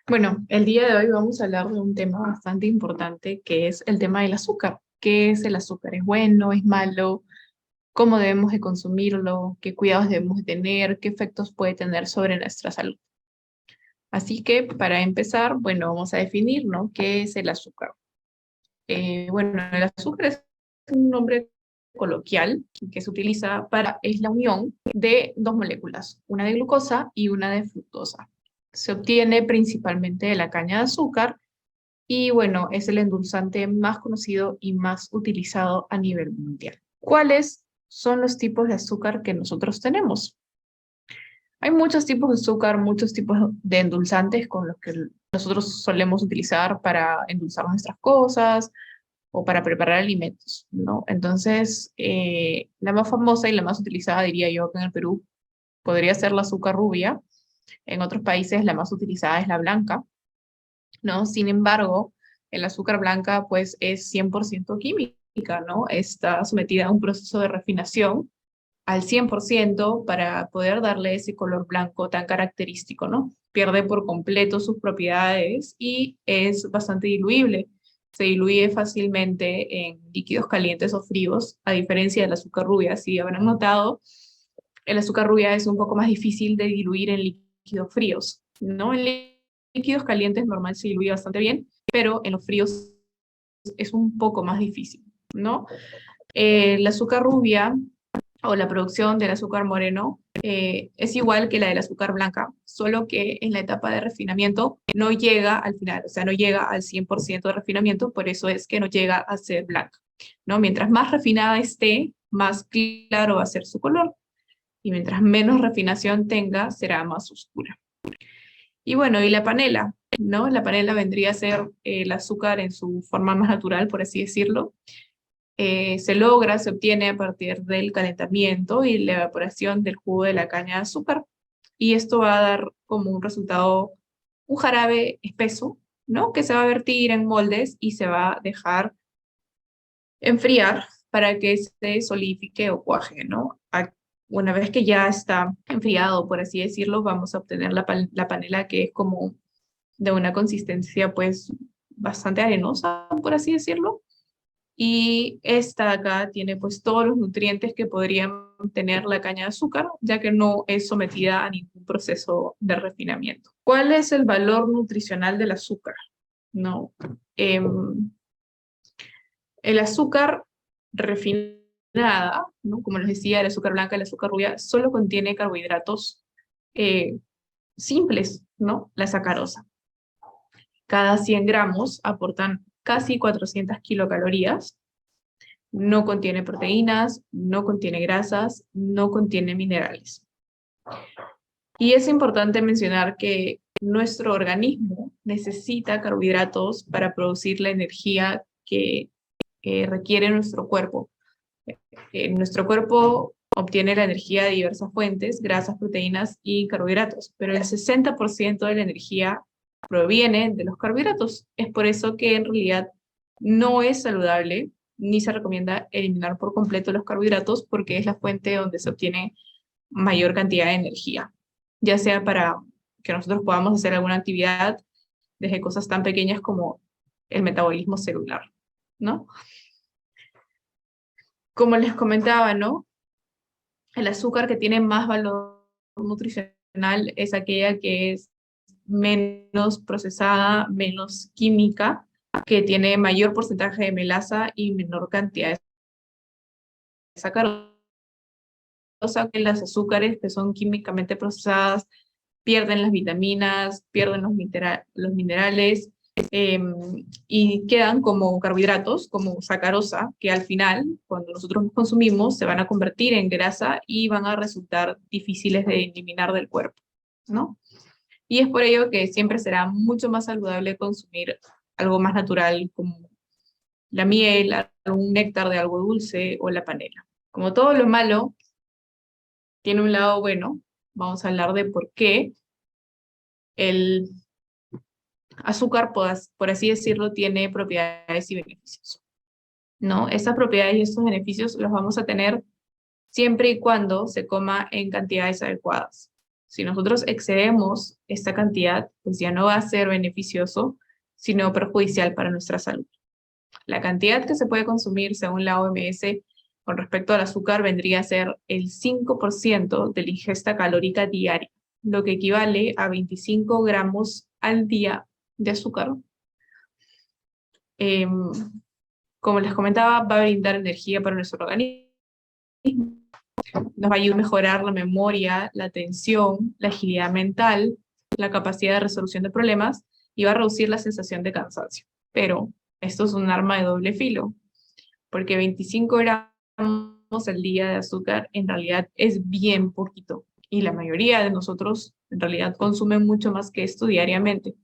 Bueno, el día de hoy vamos a hablar de un tema bastante importante que es el tema del azúcar. ¿Qué es el azúcar? ¿Es bueno? ¿Es malo? ¿Cómo debemos de consumirlo? ¿Qué cuidados debemos de tener? ¿Qué efectos puede tener sobre nuestra salud? Así que para empezar, bueno, vamos a definir, ¿no? ¿Qué es el azúcar? Bueno, el azúcar es un nombre coloquial que se utiliza para, es la unión de dos moléculas, una de glucosa y una de fructosa. Se obtiene principalmente de la caña de azúcar y bueno, es el endulzante más conocido y más utilizado a nivel mundial. ¿Cuáles son los tipos de azúcar que nosotros tenemos? Hay muchos tipos de azúcar, muchos tipos de endulzantes con los que nosotros solemos utilizar para endulzar nuestras cosas o para preparar alimentos, ¿no? Entonces, la más famosa y la más utilizada, diría yo, acá en el Perú, podría ser la azúcar rubia. En otros países la más utilizada es la blanca, ¿no? Sin embargo, el azúcar blanca pues es 100% química, ¿no? Está sometida a un proceso de refinación al 100% para poder darle ese color blanco tan característico, ¿no? Pierde por completo sus propiedades y es bastante diluible. Se diluye fácilmente en líquidos calientes o fríos, a diferencia del azúcar rubia. Si habrán notado, el azúcar rubia es un poco más difícil de diluir en líquidos fríos, ¿no? En líquidos calientes normal se diluye bastante bien, pero en los fríos es un poco más difícil, ¿no? El azúcar rubia o la producción del azúcar moreno es igual que la del azúcar blanca, solo que en la etapa de refinamiento no llega al final, o sea, no llega al 100% de refinamiento, por eso es que no llega a ser blanca, ¿no? Mientras más refinada esté, más claro va a ser su color, y mientras menos refinación tenga, será más oscura. Y bueno, y la panela, ¿no? La panela vendría a ser el azúcar en su forma más natural, por así decirlo. Se logra, se obtiene a partir del calentamiento y la evaporación del jugo de la caña de azúcar. Y esto va a dar como un resultado, un jarabe espeso, ¿no? Que se va a vertir en moldes y se va a dejar enfriar para que se solidifique o cuaje, ¿no? Una vez que ya está enfriado, por así decirlo, vamos a obtener la panela que es como de una consistencia pues bastante arenosa, por así decirlo. Y esta acá tiene pues todos los nutrientes que podrían tener la caña de azúcar, ya que no es sometida a ningún proceso de refinamiento. ¿Cuál es el valor nutricional del azúcar? No. El azúcar refinada, ¿no? Como les decía, el azúcar blanca, el azúcar rubia, solo contiene carbohidratos eh, simples, ¿no? La sacarosa. Cada 100 gramos aportan casi 400 kilocalorías. No contiene proteínas, no contiene grasas, no contiene minerales. Y es importante mencionar que nuestro organismo necesita carbohidratos para producir la energía que requiere nuestro cuerpo. Nuestro cuerpo obtiene la energía de diversas fuentes, grasas, proteínas y carbohidratos, pero el 60% de la energía proviene de los carbohidratos. Es por eso que en realidad no es saludable ni se recomienda eliminar por completo los carbohidratos porque es la fuente donde se obtiene mayor cantidad de energía, ya sea para que nosotros podamos hacer alguna actividad desde cosas tan pequeñas como el metabolismo celular, ¿no? Como les comentaba, ¿no? El azúcar que tiene más valor nutricional es aquella que es menos procesada, menos química, que tiene mayor porcentaje de melaza y menor cantidad de sacarosa, que las azúcares que son químicamente procesadas pierden las vitaminas, pierden los minerales eh, y quedan como carbohidratos, como sacarosa, que al final, cuando nosotros los consumimos, se van a convertir en grasa y van a resultar difíciles de eliminar del cuerpo, ¿no? Y es por ello que siempre será mucho más saludable consumir algo más natural como la miel, algún néctar de algo dulce o la panela. Como todo lo malo tiene un lado bueno, vamos a hablar de por qué el azúcar, por así decirlo, tiene propiedades y beneficios, ¿no? Estas propiedades y estos beneficios los vamos a tener siempre y cuando se coma en cantidades adecuadas. Si nosotros excedemos esta cantidad, pues ya no va a ser beneficioso, sino perjudicial para nuestra salud. La cantidad que se puede consumir, según la OMS, con respecto al azúcar, vendría a ser el 5% de la ingesta calórica diaria, lo que equivale a 25 gramos al día de azúcar. Em, Como les comentaba, va a brindar energía para nuestro organismo, nos va a ayudar a mejorar la memoria, la atención, la agilidad mental, la capacidad de resolución de problemas y va a reducir la sensación de cansancio. Pero esto es un arma de doble filo, porque 25 gramos al día de azúcar en realidad es bien poquito y la mayoría de nosotros en realidad consumen mucho más que esto diariamente.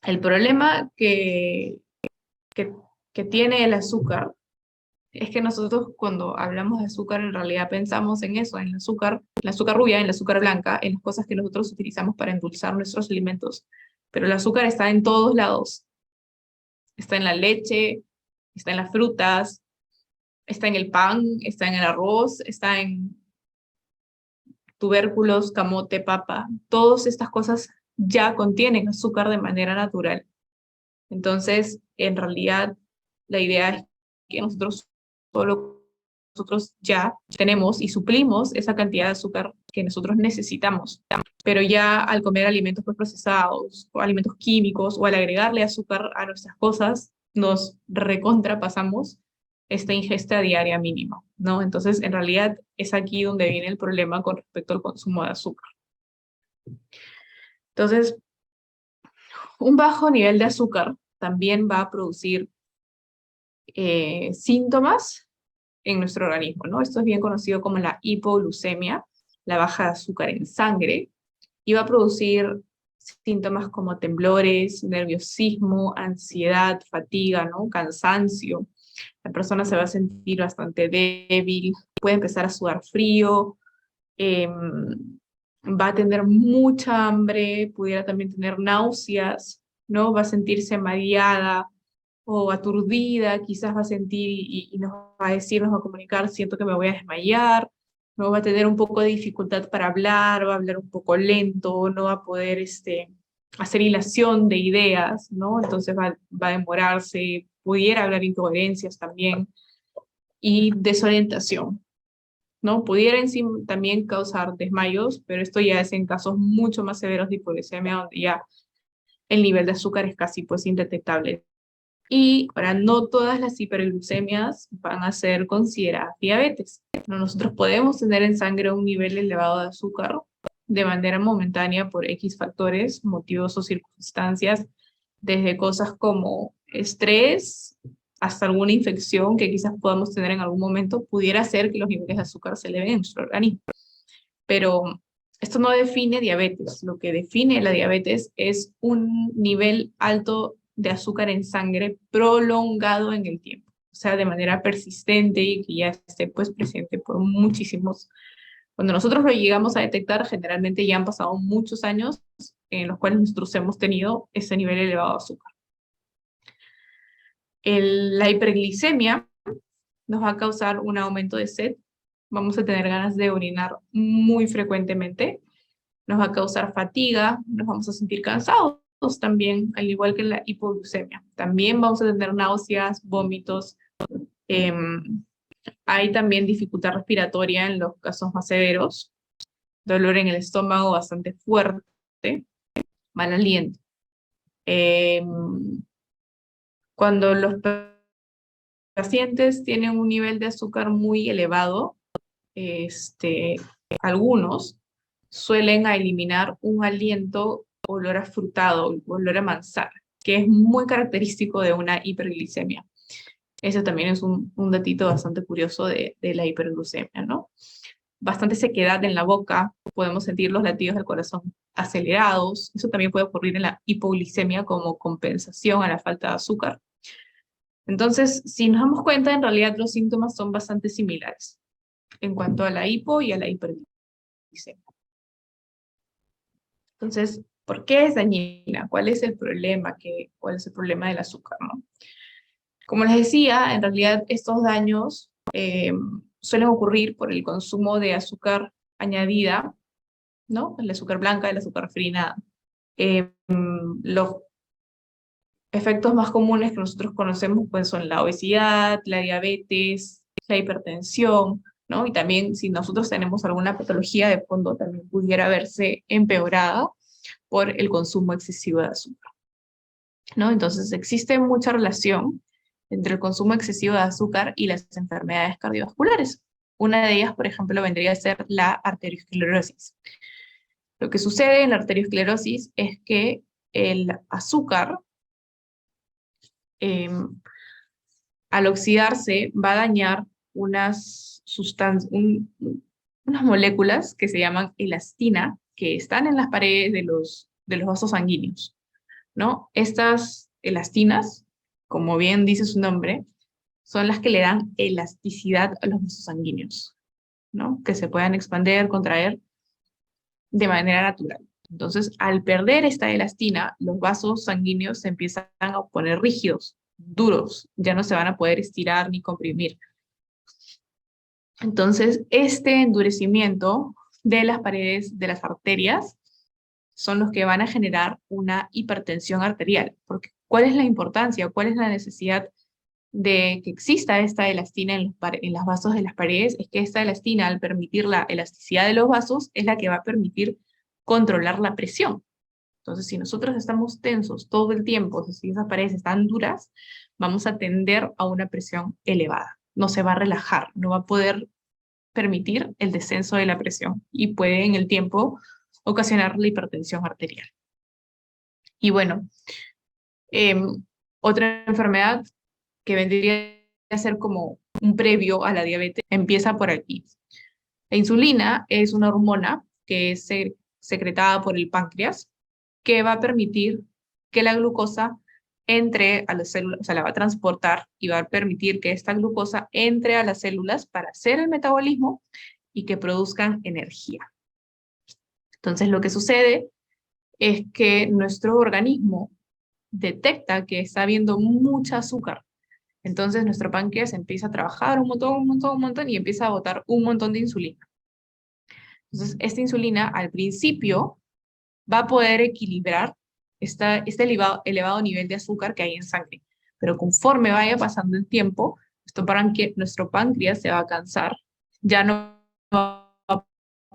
El problema que, que tiene el azúcar es que nosotros cuando hablamos de azúcar en realidad pensamos en eso, en el azúcar rubia, en el azúcar blanca, en las cosas que nosotros utilizamos para endulzar nuestros alimentos. Pero el azúcar está en todos lados. Está en la leche, está en las frutas, está en el pan, está en el arroz, está en tubérculos, camote, papa. Todas estas cosas ya contienen azúcar de manera natural. Entonces, en realidad, la idea es que nosotros ya tenemos y suplimos esa cantidad de azúcar que nosotros necesitamos. Pero ya al comer alimentos procesados, o alimentos químicos, o al agregarle azúcar a nuestras cosas, nos recontrapasamos esta ingesta diaria mínima, ¿no? Entonces, en realidad, es aquí donde viene el problema con respecto al consumo de azúcar. Entonces, un bajo nivel de azúcar también va a producir síntomas en nuestro organismo, ¿no? Esto es bien conocido como la hipoglucemia, la baja de azúcar en sangre, y va a producir síntomas como temblores, nerviosismo, ansiedad, fatiga, ¿no? Cansancio. La persona se va a sentir bastante débil, puede empezar a sudar frío, va a tener mucha hambre, pudiera también tener náuseas, ¿no? Va a sentirse mareada o aturdida, quizás va a sentir y nos va a decir, nos va a comunicar, siento que me voy a desmayar, no va a tener un poco de dificultad para hablar, va a hablar un poco lento, no va a poder hacer hilación de ideas, ¿no? Entonces va a demorarse, pudiera hablar incoherencias también y desorientación, ¿no? Pudiera en sí también causar desmayos, pero esto ya es en casos mucho más severos de hipoglucemia, donde ya el nivel de azúcar es casi pues indetectable. Y ahora, no todas las hiperglucemias van a ser consideradas diabetes. No, nosotros podemos tener en sangre un nivel elevado de azúcar de manera momentánea por X factores, motivos o circunstancias, desde cosas como estrés hasta alguna infección que quizás podamos tener en algún momento, pudiera ser que los niveles de azúcar se eleven en nuestro organismo. Pero esto no define diabetes. Lo que define la diabetes es un nivel alto de azúcar en sangre prolongado en el tiempo, o sea, de manera persistente y que ya esté pues presente por muchísimos. Cuando nosotros lo llegamos a detectar, generalmente ya han pasado muchos años en los cuales nosotros hemos tenido ese nivel elevado de azúcar. La hiperglicemia nos va a causar un aumento de sed, vamos a tener ganas de orinar muy frecuentemente, nos va a causar fatiga, nos vamos a sentir cansados también, al igual que la hipoglucemia. También vamos a tener náuseas, vómitos. Eh, Hay también dificultad respiratoria en los casos más severos, dolor en el estómago bastante fuerte, mal aliento. Eh, Cuando los pacientes tienen un nivel de azúcar muy elevado, este, algunos suelen eliminar un aliento olor a frutado, olor a manzana, que es muy característico de una hiperglicemia. Eso también es un datito bastante curioso de la hiperglucemia, ¿no? Bastante sequedad en la boca, podemos sentir los latidos del corazón acelerados, eso también puede ocurrir en la hipoglicemia como compensación a la falta de azúcar. Entonces, si nos damos cuenta, en realidad los síntomas son bastante similares en cuanto a la hipo y a la hiperglicemia. Entonces, ¿por qué es dañina? ¿Cuál es el problema? ¿Cuál es el problema del azúcar, no? Como les decía, en realidad estos daños suelen ocurrir por el consumo de azúcar añadida, ¿no? El azúcar blanca, el azúcar refinada. Los efectos más comunes que nosotros conocemos pues son la obesidad, la diabetes, la hipertensión, ¿no? Y también si nosotros tenemos alguna patología de fondo, también pudiera verse empeorada por el consumo excesivo de azúcar, ¿no? Entonces existe mucha relación entre el consumo excesivo de azúcar y las enfermedades cardiovasculares. Una de ellas, por ejemplo, vendría a ser la arteriosclerosis. Lo que sucede en la arteriosclerosis es que el azúcar, eh, al oxidarse, va a dañar unas sustancias, unas moléculas que se llaman elastina, que están en las paredes de los vasos sanguíneos, ¿no? Estas elastinas, como bien dice su nombre, son las que le dan elasticidad a los vasos sanguíneos, ¿no? Que se puedan expandir, contraer de manera natural. Entonces, al perder esta elastina, los vasos sanguíneos se empiezan a poner rígidos, duros, ya no se van a poder estirar ni comprimir. Entonces, este endurecimiento de las paredes de las arterias son los que van a generar una hipertensión arterial. Porque, ¿cuál es la importancia? ¿Cuál es la necesidad de que exista esta elastina en los vasos de las paredes? Es que esta elastina, al permitir la elasticidad de los vasos, es la que va a permitir controlar la presión. Entonces, si nosotros estamos tensos todo el tiempo, si esas paredes están duras, vamos a tender a una presión elevada. No se va a relajar, no va a poder permitir el descenso de la presión y puede en el tiempo ocasionar la hipertensión arterial. Y bueno, otra enfermedad que vendría a ser como un previo a la diabetes empieza por aquí. La insulina es una hormona que es secretada por el páncreas que va a permitir que la glucosa entre a las células, o sea, la va a transportar y va a permitir que esta glucosa entre a las células para hacer el metabolismo y que produzcan energía. Entonces, lo que sucede es que nuestro organismo detecta que está habiendo mucha azúcar. Entonces, nuestro páncreas empieza a trabajar un montón, un montón, un montón y empieza a botar un montón de insulina. Entonces, esta insulina al principio va a poder equilibrar este elevado nivel de azúcar que hay en sangre. Pero conforme vaya pasando el tiempo, nuestro páncreas se va a cansar, ya no va a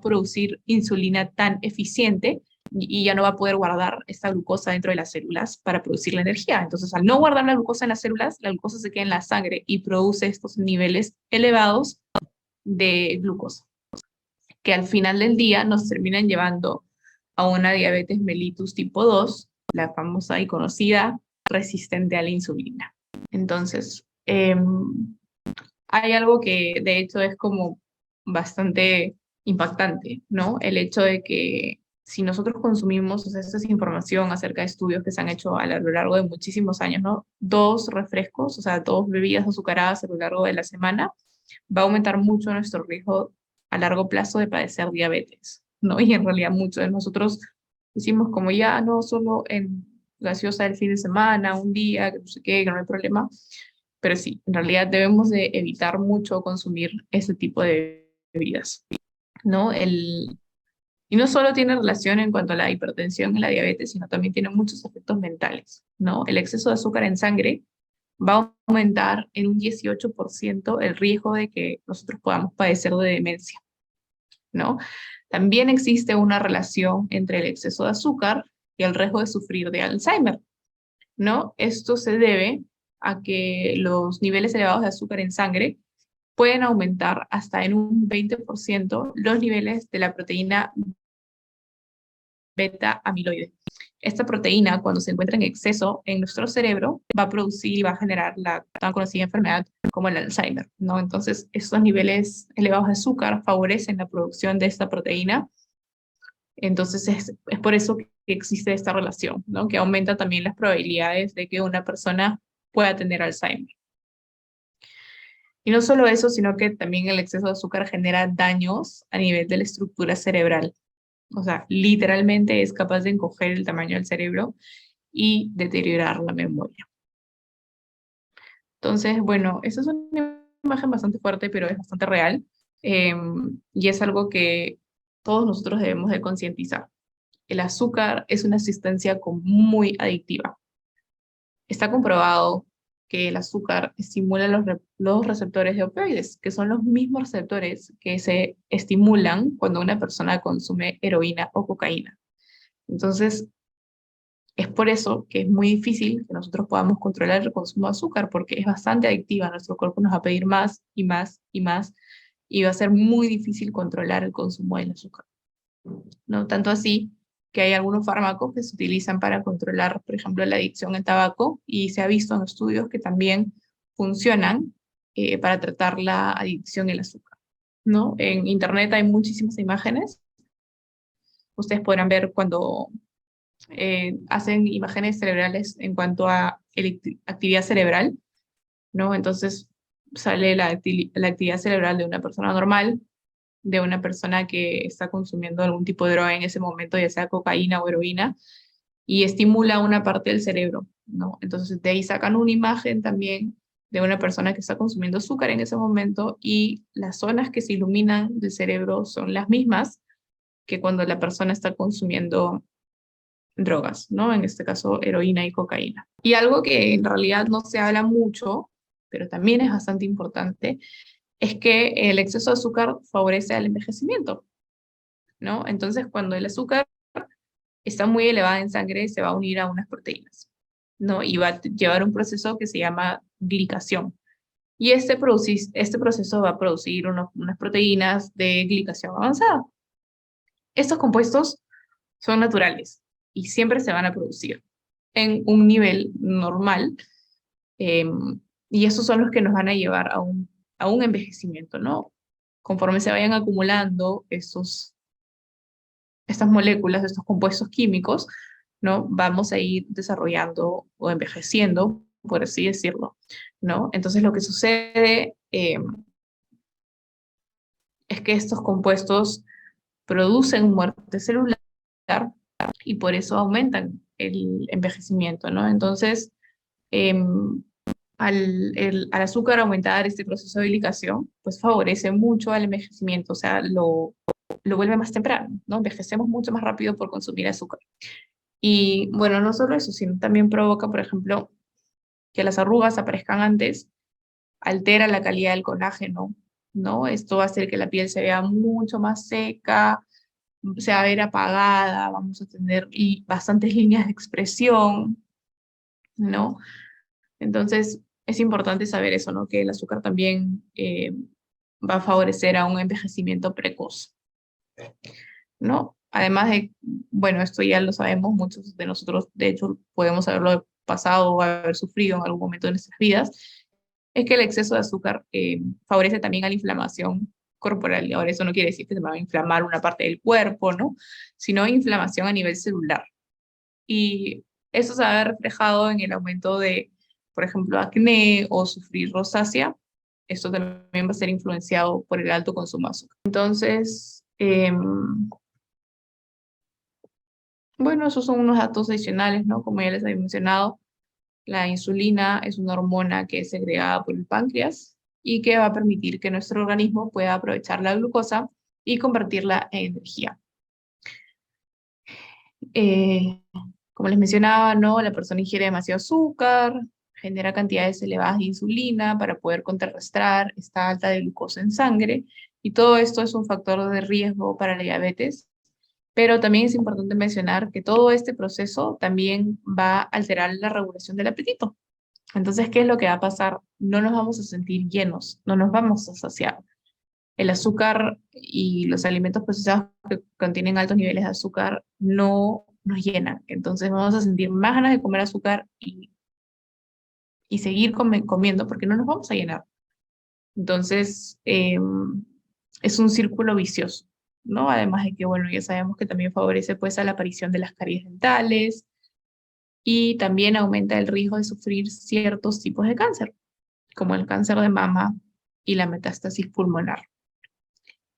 producir insulina tan eficiente y ya no va a poder guardar esta glucosa dentro de las células para producir la energía. Entonces, al no guardar la glucosa en las células, la glucosa se queda en la sangre y produce estos niveles elevados de glucosa, que al final del día nos terminan llevando a una diabetes mellitus tipo 2, la famosa y conocida resistente a la insulina. Entonces, hay algo que de hecho es como bastante impactante, ¿no? El hecho de que si nosotros consumimos, o sea, esta es información acerca de estudios que se han hecho a lo largo de muchísimos años, ¿no? 2 refrescos, o sea, 2 bebidas azucaradas a lo largo de la semana, va a aumentar mucho nuestro riesgo a largo plazo de padecer diabetes, ¿no? Y en realidad muchos de nosotros decimos como ya no solo en gaseosa el fin de semana, un día, que no sé qué, que no hay problema, pero sí, en realidad debemos de evitar mucho consumir ese tipo de bebidas, ¿no? Y no solo tiene relación en cuanto a la hipertensión y la diabetes, sino también tiene muchos efectos mentales, ¿no? El exceso de azúcar en sangre va a aumentar en un 18% el riesgo de que nosotros podamos padecer de demencia, ¿no? También existe una relación entre el exceso de azúcar y el riesgo de sufrir de Alzheimer, ¿no? Esto se debe a que los niveles elevados de azúcar en sangre pueden aumentar hasta en un 20% los niveles de la proteína beta amiloide. Esta proteína, cuando se encuentra en exceso en nuestro cerebro, va a producir y va a generar la tan conocida enfermedad como el Alzheimer, ¿no? Entonces, estos niveles elevados de azúcar favorecen la producción de esta proteína. Entonces, es por eso que existe esta relación, ¿no? Que aumenta también las probabilidades de que una persona pueda tener Alzheimer. Y no solo eso, sino que también el exceso de azúcar genera daños a nivel de la estructura cerebral. O sea, literalmente es capaz de encoger el tamaño del cerebro y deteriorar la memoria. Entonces, bueno, esa es una imagen bastante fuerte, pero es bastante real, y es algo que todos nosotros debemos de concientizar. El azúcar es una sustancia muy adictiva. Está comprobado que el azúcar estimula los receptores de opioides, que son los mismos receptores que se estimulan cuando una persona consume heroína o cocaína. Entonces, es por eso que es muy difícil que nosotros podamos controlar el consumo de azúcar, porque es bastante adictiva. Nuestro cuerpo nos va a pedir más y más y más, y va a ser muy difícil controlar el consumo del azúcar. ¿No? Tanto así que hay algunos fármacos que se utilizan para controlar, por ejemplo, la adicción al tabaco, y se ha visto en estudios que también funcionan para tratar la adicción al azúcar. ¿No? En internet hay muchísimas imágenes. Ustedes podrán ver cuando hacen imágenes cerebrales en cuanto a actividad cerebral, ¿no? Entonces sale la actividad cerebral de una persona normal, de una persona que está consumiendo algún tipo de droga en ese momento, ya sea cocaína o heroína, y estimula una parte del cerebro, ¿no? Entonces de ahí sacan una imagen también de una persona que está consumiendo azúcar en ese momento, y las zonas que se iluminan del cerebro son las mismas que cuando la persona está consumiendo drogas, ¿no? En este caso, heroína y cocaína. Y algo que en realidad no se habla mucho, pero también es bastante importante, es que el exceso de azúcar favorece al envejecimiento, ¿no? Entonces, cuando el azúcar está muy elevada en sangre, se va a unir a unas proteínas, ¿no? Y va a llevar un proceso que se llama glicación. Y este proceso va a producir unas proteínas de glicación avanzada. Estos compuestos son naturales y siempre se van a producir en un nivel normal, eh, y esos son los que nos van a llevar a un envejecimiento, ¿no? Conforme se vayan acumulando estas moléculas, estos compuestos químicos, ¿no? Vamos a ir desarrollando o envejeciendo, por así decirlo, ¿no? Entonces lo que sucede es que estos compuestos producen muerte celular y por eso aumentan el envejecimiento, ¿no? Entonces, al azúcar aumentar este proceso de glicación, pues favorece mucho al envejecimiento, o sea, lo vuelve más temprano, ¿no? Envejecemos mucho más rápido por consumir azúcar. Y bueno, no solo eso, sino también provoca, por ejemplo, que las arrugas aparezcan antes, altera la calidad del colágeno, ¿no? Esto va a hacer que la piel se vea mucho más seca, se va a ver apagada, vamos a tener bastantes líneas de expresión, ¿no? Entonces, es importante saber eso, ¿no? Que el azúcar también va a favorecer a un envejecimiento precoz, ¿no? Además de, bueno, esto ya lo sabemos, muchos de nosotros, de hecho, podemos haberlo pasado o haber sufrido en algún momento de nuestras vidas, es que el exceso de azúcar favorece también a la inflamación corporal. Y ahora eso no quiere decir que se va a inflamar una parte del cuerpo, ¿no? Sino inflamación a nivel celular. Y eso se va a ver reflejado en el aumento de, por ejemplo, acné o sufrir rosácea. Esto también va a ser influenciado por el alto consumo de azúcar. Entonces, bueno, esos son unos datos adicionales, ¿no? Como ya les había mencionado, la insulina es una hormona que es segregada por el páncreas y que va a permitir que nuestro organismo pueda aprovechar la glucosa y convertirla en energía. Eh, Como les mencionaba, ¿no? La persona ingiere demasiado azúcar, genera cantidades elevadas de insulina para poder contrarrestar esta alta de glucosa en sangre, y todo esto es un factor de riesgo para la diabetes. Pero también es importante mencionar que todo este proceso también va a alterar la regulación del apetito. Entonces, ¿qué es lo que va a pasar? No nos vamos a sentir llenos, no nos vamos a saciar. El azúcar y los alimentos procesados que contienen altos niveles de azúcar no nos llenan. Entonces vamos a sentir más ganas de comer azúcar y seguir comiendo porque no nos vamos a llenar. Entonces es un círculo vicioso, ¿no? Además de que, bueno, ya sabemos que también favorece pues a la aparición de las caries dentales y también aumenta el riesgo de sufrir ciertos tipos de cáncer, como el cáncer de mama y la metástasis pulmonar,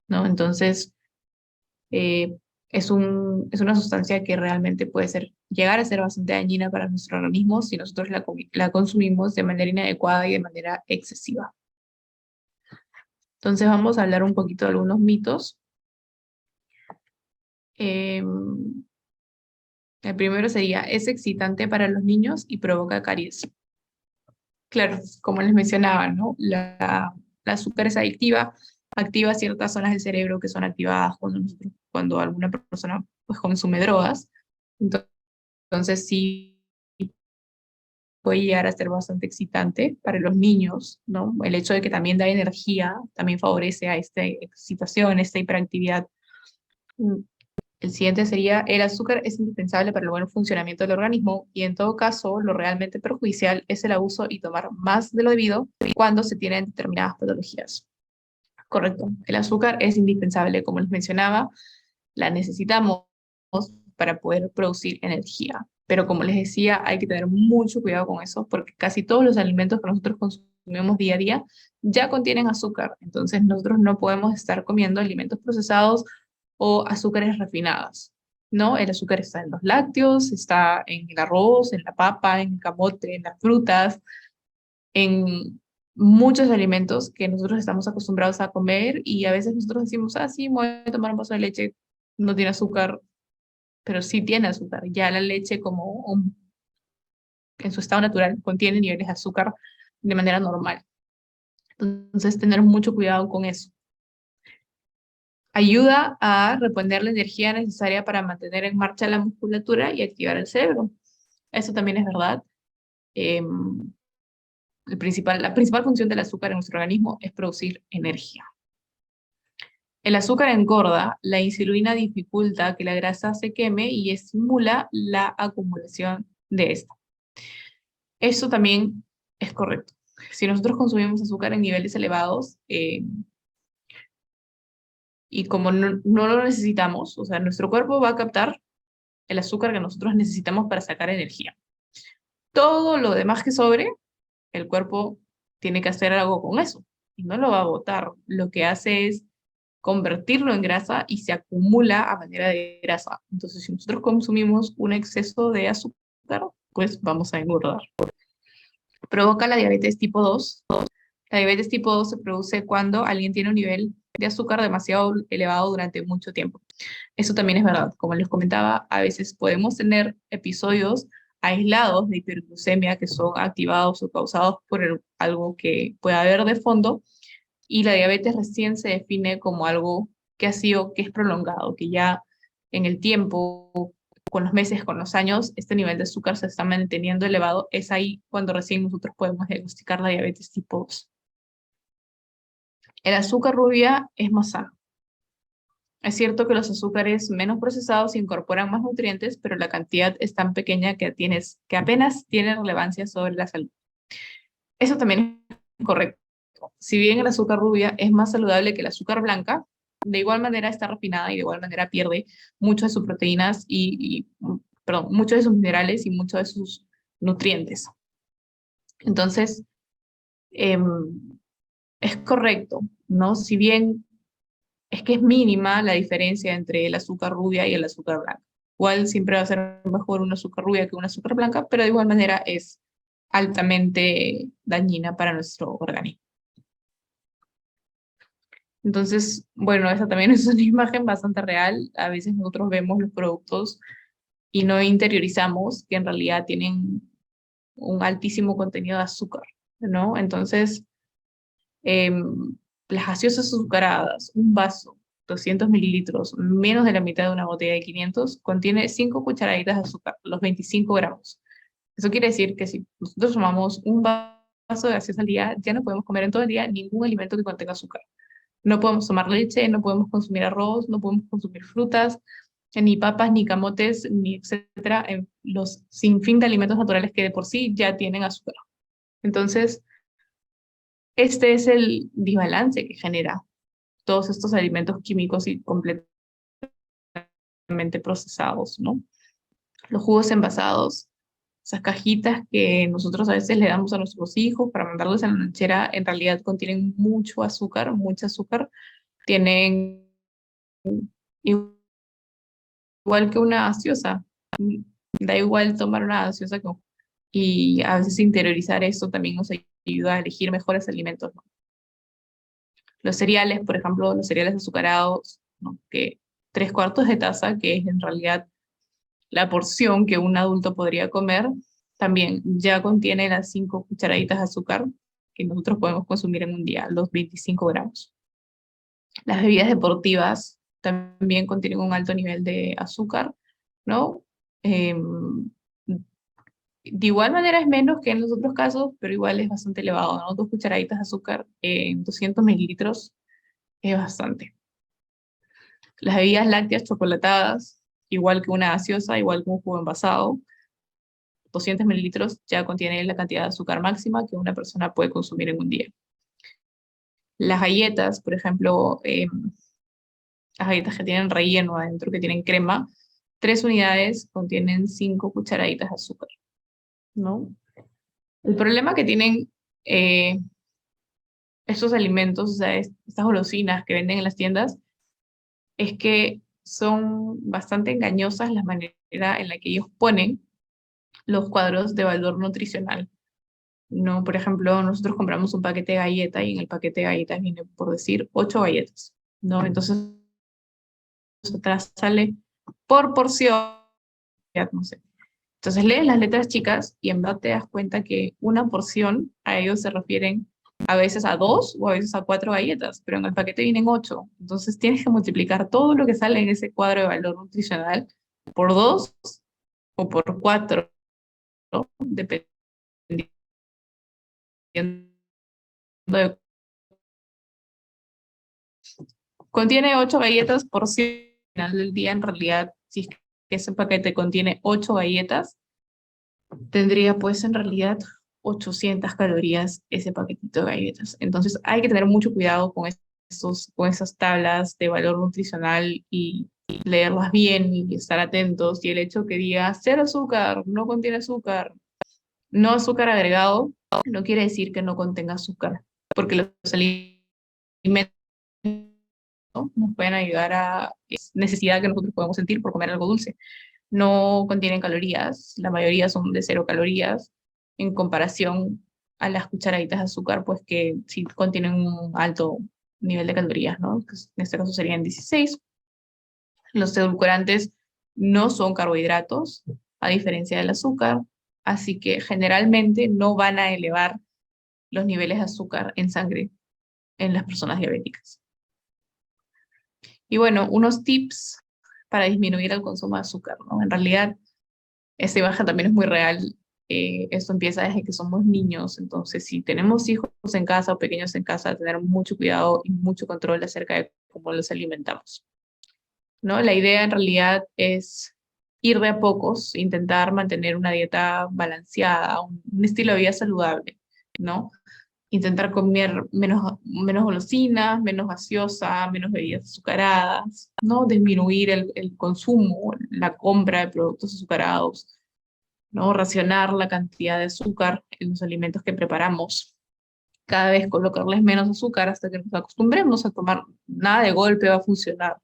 ¿no? Entonces, es una sustancia que realmente puede llegar a ser bastante dañina para nuestro organismo si nosotros la consumimos de manera inadecuada y de manera excesiva. Entonces vamos a hablar un poquito de algunos mitos. Em, el primero sería, es excitante para los niños y provoca caries. Claro, como les mencionaba, ¿no? La azúcar es adictiva, activa ciertas zonas del cerebro que son activadas cuando alguna persona pues, consume drogas. Entonces sí puede llegar a ser bastante excitante para los niños, ¿no? El hecho de que también da energía también favorece a esta excitación, esta hiperactividad. Mm, El siguiente sería, el azúcar es indispensable para el buen funcionamiento del organismo y en todo caso lo realmente perjudicial es el abuso y tomar más de lo debido cuando se tienen determinadas patologías. Correcto, el azúcar es indispensable, como les mencionaba, la necesitamos para poder producir energía. Pero como les decía, hay que tener mucho cuidado con eso porque casi todos los alimentos que nosotros consumimos día a día ya contienen azúcar. Entonces nosotros no podemos estar comiendo alimentos procesados o azúcares refinadas, ¿no? El azúcar está en los lácteos, está en el arroz, en la papa, en el camote, en las frutas, en muchos alimentos que nosotros estamos acostumbrados a comer y a veces nosotros decimos, ah, sí, me voy a tomar un vaso de leche, no tiene azúcar, pero sí tiene azúcar. Ya la leche en su estado natural contiene niveles de azúcar de manera normal. Entonces, tener mucho cuidado con eso. Ayuda a reponer la energía necesaria para mantener en marcha la musculatura y activar el cerebro. Eso también es verdad. Em, la principal función del azúcar en nuestro organismo es producir energía. El azúcar engorda, la insulina dificulta que la grasa se queme y estimula la acumulación de esta. Eso también es correcto. Si nosotros consumimos azúcar en niveles elevados y como no lo necesitamos, o sea, nuestro cuerpo va a captar el azúcar que nosotros necesitamos para sacar energía. Todo lo demás que sobre, el cuerpo tiene que hacer algo con eso y no lo va a botar. Lo que hace es convertirlo en grasa y se acumula a manera de grasa. Entonces, si nosotros consumimos un exceso de azúcar, pues vamos a engordar. Provoca la diabetes tipo 2. La diabetes tipo 2 se produce cuando alguien tiene un nivel de azúcar demasiado elevado durante mucho tiempo. Eso también es verdad. Como les comentaba, a veces podemos tener episodios aislados de hiperglucemia que son activados o causados por algo que puede haber de fondo, y la diabetes recién se define como algo que ha sido, que es prolongado, que ya en el tiempo, con los meses, con los años, este nivel de azúcar se está manteniendo elevado. Es ahí cuando recién nosotros podemos diagnosticar la diabetes tipo 2. El azúcar rubia es más sano. Es cierto que los azúcares menos procesados incorporan más nutrientes, pero la cantidad es tan pequeña que apenas tiene relevancia sobre la salud. Eso también es correcto. Si bien el azúcar rubia es más saludable que el azúcar blanca, de igual manera está refinada y de igual manera pierde muchas de sus proteínas perdón, muchos de sus minerales y muchos de sus nutrientes. Entonces, es correcto, ¿no? Si bien es que es mínima la diferencia entre el azúcar rubia y el azúcar blanca. Igual siempre va a ser mejor una azúcar rubia que una azúcar blanca, pero de igual manera es altamente dañina para nuestro organismo. Entonces, bueno, esa también es una imagen bastante real. A veces nosotros vemos los productos y no interiorizamos que en realidad tienen un altísimo contenido de azúcar, ¿no? Entonces, las gaseosas azucaradas, un vaso, 200 mililitros, menos de la mitad de una botella de 500, contiene 5 cucharaditas de azúcar, los 25 gramos. Eso quiere decir que si nosotros tomamos un vaso de gaseosa al día, ya no podemos comer en todo el día ningún alimento que contenga azúcar. No podemos tomar leche, no podemos consumir arroz, no podemos consumir frutas, ni papas, ni camotes, ni etcétera, en los sinfín de alimentos naturales que de por sí ya tienen azúcar. Entonces, este es el desbalance que genera todos estos alimentos químicos y completamente procesados, ¿no? Los jugos envasados, esas cajitas que nosotros a veces le damos a nuestros hijos para mandarlos a la lonchera, en realidad contienen mucho azúcar, tienen igual que una gaseosa. Da igual tomar una gaseosa y a veces interiorizar eso también nos ayuda a elegir mejores alimentos, ¿no? Los cereales, por ejemplo, los cereales azucarados, ¿no? Que 3/4 de taza, que es en realidad la porción que un adulto podría comer, también ya contiene las 5 cucharaditas de azúcar que nosotros podemos consumir en un día, los 25 gramos. Las bebidas deportivas también contienen un alto nivel de azúcar, ¿no? De igual manera es menos que en los otros casos, pero igual es bastante elevado, ¿no? 2 cucharaditas de azúcar en 200 mililitros es bastante. Las bebidas lácteas chocolatadas, igual que una gaseosa, igual que un jugo envasado, 200 mililitros ya contiene la cantidad de azúcar máxima que una persona puede consumir en un día. Las galletas, por ejemplo, las galletas que tienen relleno adentro, que tienen crema, 3 unidades contienen 5 cucharaditas de azúcar, ¿no? El problema que tienen estos alimentos, o sea, estas golosinas que venden en las tiendas, es que son bastante engañosas la manera en la que ellos ponen los cuadros de valor nutricional. No, por ejemplo, nosotros compramos un paquete de galleta y en el paquete de galletas viene, por decir, 8 galletas, ¿no? Entonces, atrás sale por porción, ya no sé. Entonces lees las letras chicas y en verdad te das cuenta que una porción a ellos se refieren a veces a 2 o a veces a 4 galletas, pero en el paquete vienen 8. Entonces tienes que multiplicar todo lo que sale en ese cuadro de valor nutricional por 2 o por 4, ¿no? Dependiendo de... Contiene 8 galletas por si al final del día, en realidad, si es que ese paquete contiene 8 galletas, tendría pues en realidad 800 calorías ese paquetito de galletas. Entonces hay que tener mucho cuidado con con esas tablas de valor nutricional y leerlas bien y estar atentos. Y el hecho que diga cero azúcar, no contiene azúcar, no azúcar agregado, no quiere decir que no contenga azúcar, porque los alimentos, ¿no? Nos pueden ayudar a esa necesidad que nosotros podemos sentir por comer algo dulce. No contienen calorías, la mayoría son de 0 calorías, en comparación a las cucharaditas de azúcar, pues que sí contienen un alto nivel de calorías, ¿no? Que en este caso serían 16. Los edulcorantes no son carbohidratos, a diferencia del azúcar, así que generalmente no van a elevar los niveles de azúcar en sangre en las personas diabéticas. Y bueno, unos tips para disminuir el consumo de azúcar, ¿no? En realidad, esta imagen también es muy real. Esto empieza desde que somos niños, entonces si tenemos hijos en casa o pequeños en casa, tener mucho cuidado y mucho control acerca de cómo los alimentamos, ¿no? La idea en realidad es ir de a pocos, intentar mantener una dieta balanceada, un estilo de vida saludable, ¿no? Intentar comer menos golosinas, menos gaseosa, menos bebidas azucaradas, ¿no? Disminuir el consumo, la compra de productos azucarados, ¿no? Racionar la cantidad de azúcar en los alimentos que preparamos. Cada vez colocarles menos azúcar hasta que nos acostumbremos a tomar. Nada de golpe va a funcionar,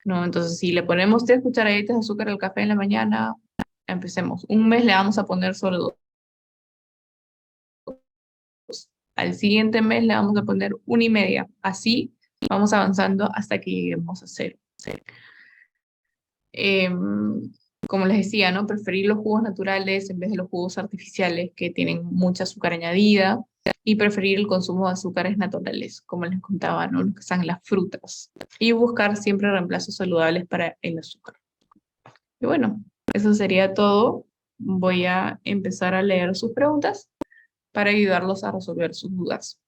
¿no? Entonces, si le ponemos 3 cucharaditas de azúcar al café en la mañana, empecemos. Un mes le vamos a poner solo 2. Al siguiente mes le vamos a poner 1,5. Así vamos avanzando hasta que lleguemos a 0. Como les decía, ¿no? Preferir los jugos naturales en vez de los jugos artificiales que tienen mucha azúcar añadida y preferir el consumo de azúcares naturales, como les contaba, ¿no? Lo que son las frutas. Y buscar siempre reemplazos saludables para el azúcar. Y bueno, eso sería todo. Voy a empezar a leer sus preguntas para ayudarlos a resolver sus dudas.